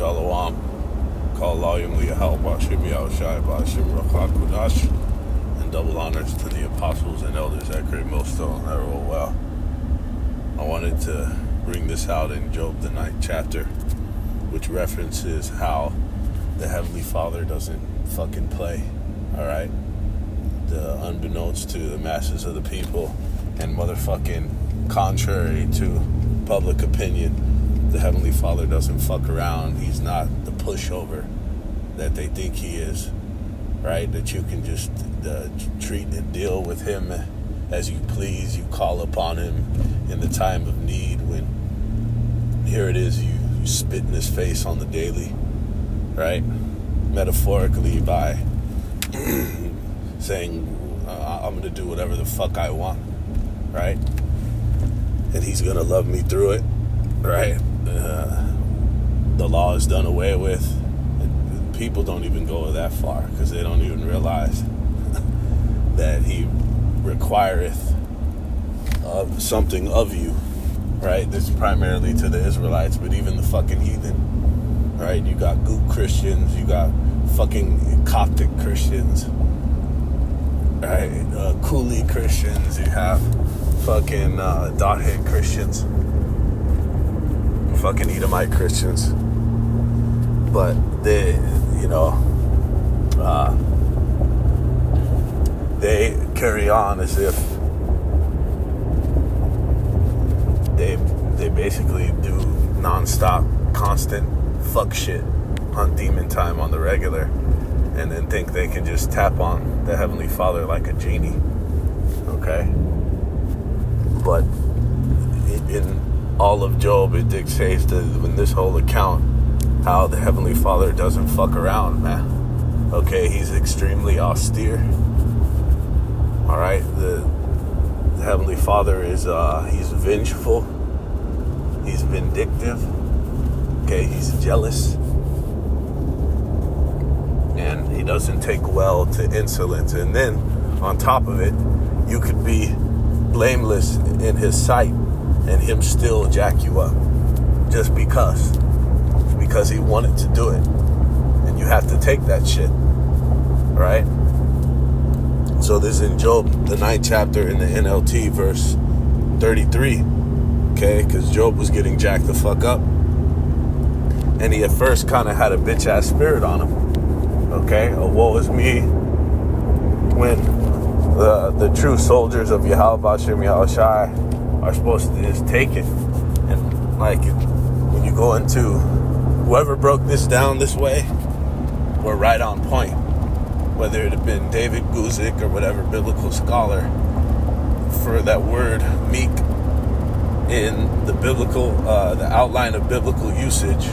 Shalom. Call volume Yahawah, and double honors to the apostles and elders at Great Millstone that roll well. I wanted to bring this out in Job, the 9th chapter, which references how the Heavenly Father doesn't fucking play, alright? Unbeknownst to the masses of the people and motherfucking contrary to public opinion, the Heavenly Father doesn't fuck around. He's not the pushover that they think he is, right? That you can just treat and deal with him as you please. You call upon him in the time of need when here it is, you spit in his face on the daily, right? Metaphorically by saying, I'm going to do whatever the fuck I want, right? And he's going to love me through it, right? The law is done away with. People don't even go that far because they don't even realize that he requireth something of you, right? This is primarily to the Israelites, but even the fucking heathen, right? You got goop Christians, you got fucking Coptic Christians, right? Coolie Christians, you have fucking Dothead Christians, fucking Edomite Christians, but they, they carry on as if they basically do non-stop, constant fuck shit on demon time on the regular, and then think they can just tap on the Heavenly Father like a genie, okay? But in all of Job, it dictates that in this whole account how the Heavenly Father doesn't fuck around, man. Okay, he's extremely austere. All right, the Heavenly Father is he's vengeful, he's vindictive. Okay, he's jealous, and he doesn't take well to insolence. And then on top of it, you could be blameless in his sight and him still jack you up just because he wanted to do it, and you have to take that shit, right? So this is in Job, the 9th chapter in the NLT, verse 33, okay? Because Job was getting jacked the fuck up, and he at first kind of had a bitch ass spirit on him, okay? Oh, woe is me when the true soldiers of Yahawah Yahushai are supposed to just take it. And like when you go into whoever broke this down this way, we're right on point. Whether it had been David Guzik or whatever biblical scholar, for that word meek in the biblical, the outline of biblical usage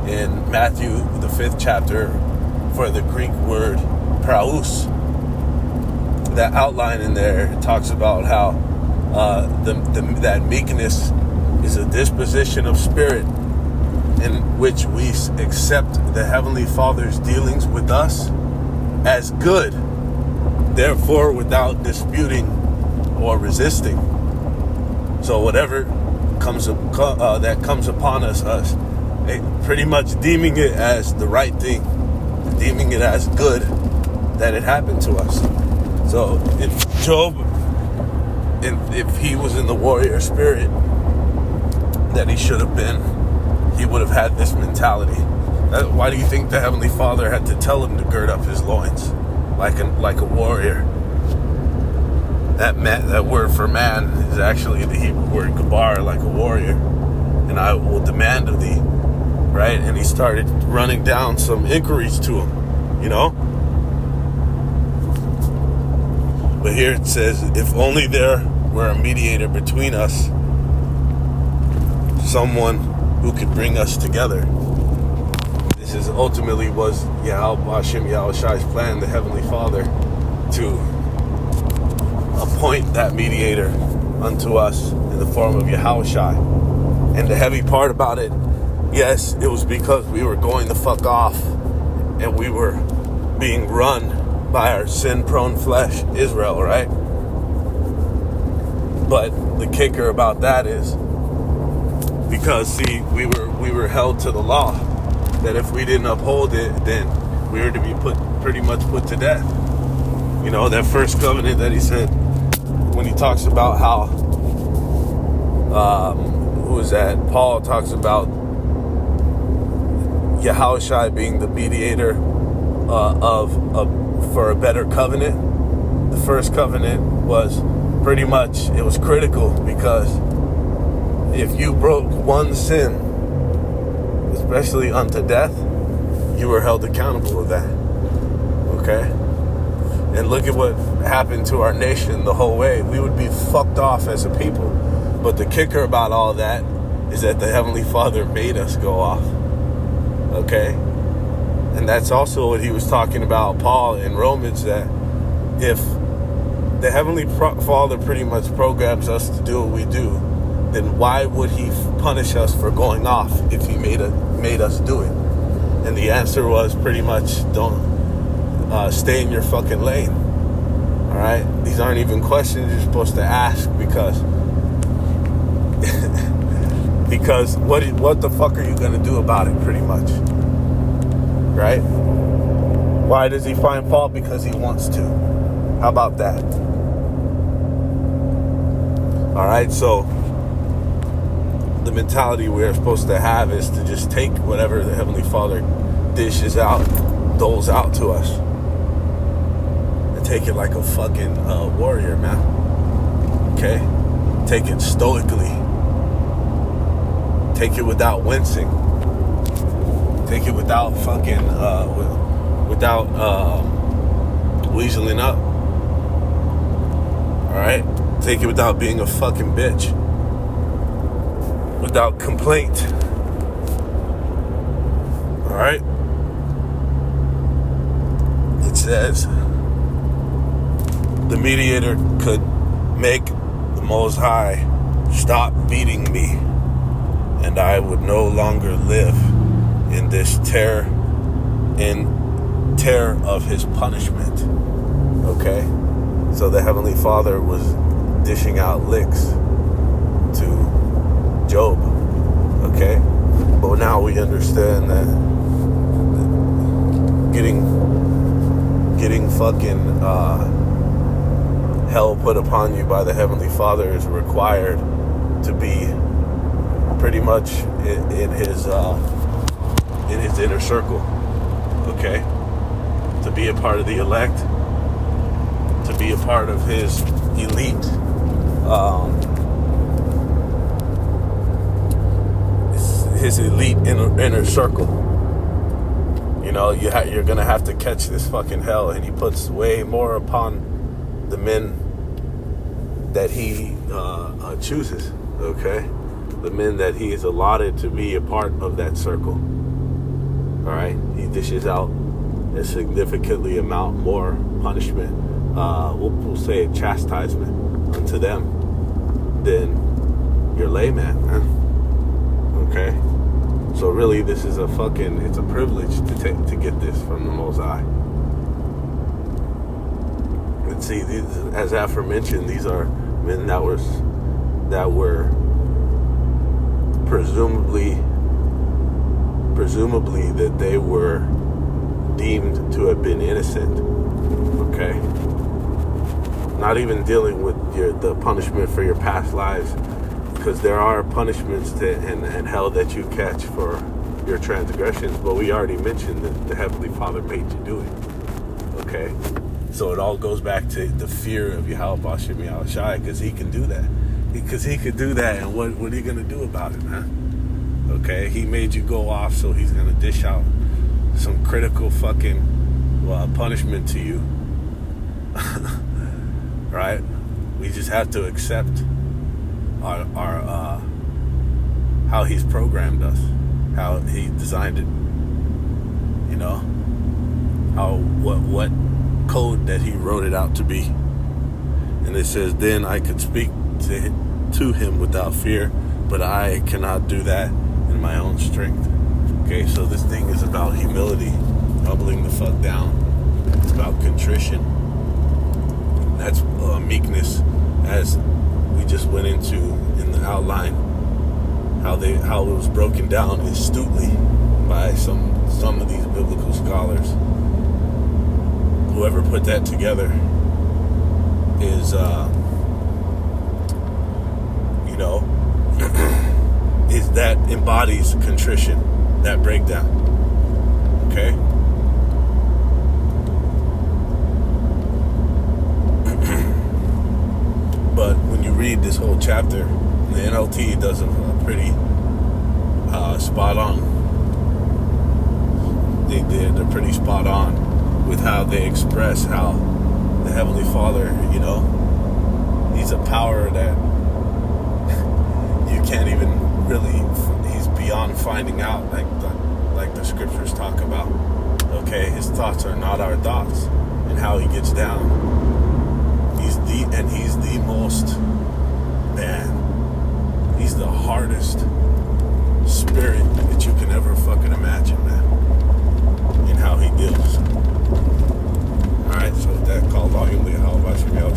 in Matthew, the 5th chapter, for the Greek word praus, that outline in there talks about how that meekness is a disposition of spirit in which we accept the Heavenly Father's dealings with us as good, therefore without disputing or resisting. So whatever comes that comes upon us pretty much deeming it as the right thing, deeming it as good that it happened to us. So if Job, if he was in the warrior spirit that he should have been, he would have had this mentality. Why do you think the Heavenly Father had to tell him to gird up his loins like a warrior? That word for man is actually the Hebrew word gabar, like a warrior. And I will demand of thee, right? And he started running down some inquiries to him, But here it says, if only there were a mediator between us, someone who could bring us together. This is ultimately was Yahawah Yahushai's plan, the Heavenly Father, to appoint that mediator unto us in the form of Yahushai. And the heavy part about it, yes, it was because we were going the fuck off and we were being run by our sin-prone flesh, Israel, right? But the kicker about that is because, see, we were held to the law, that if we didn't uphold it, then we were to be pretty much put to death. You know, that first covenant that he said, when he talks about how, who is that? Paul talks about Yahawah being the mediator for a better covenant. The first covenant was pretty much, it was critical, because if you broke one sin, especially unto death, you were held accountable of that. Okay? And look at what happened to our nation the whole way. We would be fucked off as a people. But the kicker about all that is that the Heavenly Father made us go off. Okay? And that's also what he was talking about, Paul, in Romans, that if the Heavenly Father pretty much programs us to do what we do, then why would he punish us for going off if he made us do it? And the answer was pretty much, don't stay in your fucking lane. All right? These aren't even questions you're supposed to ask, because because what the fuck are you going to do about it, pretty much? Right? Why does he find fault? Because he wants to. How about that? All right, so the mentality we're supposed to have is to just take whatever the Heavenly Father doles out to us, and take it like a fucking warrior, man. Okay? Take it stoically. Take it without wincing. Take it without fucking, without weaseling up. Alright? Take it without being a fucking bitch. Without complaint. Alright? It says, the mediator could make the Most High stop beating me, and I would no longer live in this terror of his punishment. Okay? So the Heavenly Father was dishing out licks to Job. Okay? But now we understand that getting fucking hell put upon you by the Heavenly Father is required to be pretty much in his inner circle. Okay? To be a part of the elect, to be a part of his elite inner circle. You know, you're gonna have to catch this fucking hell, and he puts way more upon the men that he chooses. Okay, the men that he is allotted to be a part of that circle. All right, he dishes out a significantly amount more punishment. We'll say chastisement unto them than your layman, man. Okay? So really, this is it's a privilege to get this from the Most High. And see, as aforementioned, these are men that were presumably that they were deemed to have been innocent. Okay? Not even dealing with the punishment for your past lives, because there are punishments and hell that you catch for your transgressions, but we already mentioned that the Heavenly Father made you do it. Okay? So it all goes back to the fear of Yahawah Shem Yahushai, because he can do that. Because he could do that, and what are you going to do about it, man? Okay? He made you go off, so he's going to dish out some critical fucking punishment to you. Right? We just have to accept our how he's programmed us, how he designed it, you know, how what code that he wrote it out to be. And it says, then I could speak to him without fear, but I cannot do that in my own strength. Okay, so this thing is about humility, humbling the fuck down. It's about contrition. That's meekness, as we just went into in the outline, how it was broken down astutely by some some of these biblical scholars, whoever put that together is, is that embodies contrition, that breakdown. Okay? But when you read this whole chapter, the NLT does a pretty spot on. They're pretty spot on with how they express how the Heavenly Father, He's a power that you can't even really, He's beyond finding out, like the scriptures talk about. Okay, His thoughts are not our thoughts, and how He gets down. He's the most, He's the hardest spirit that you can ever fucking imagine, man, in how He deals. Alright, so with that, call volume Yahawah, Hashem Yahawah,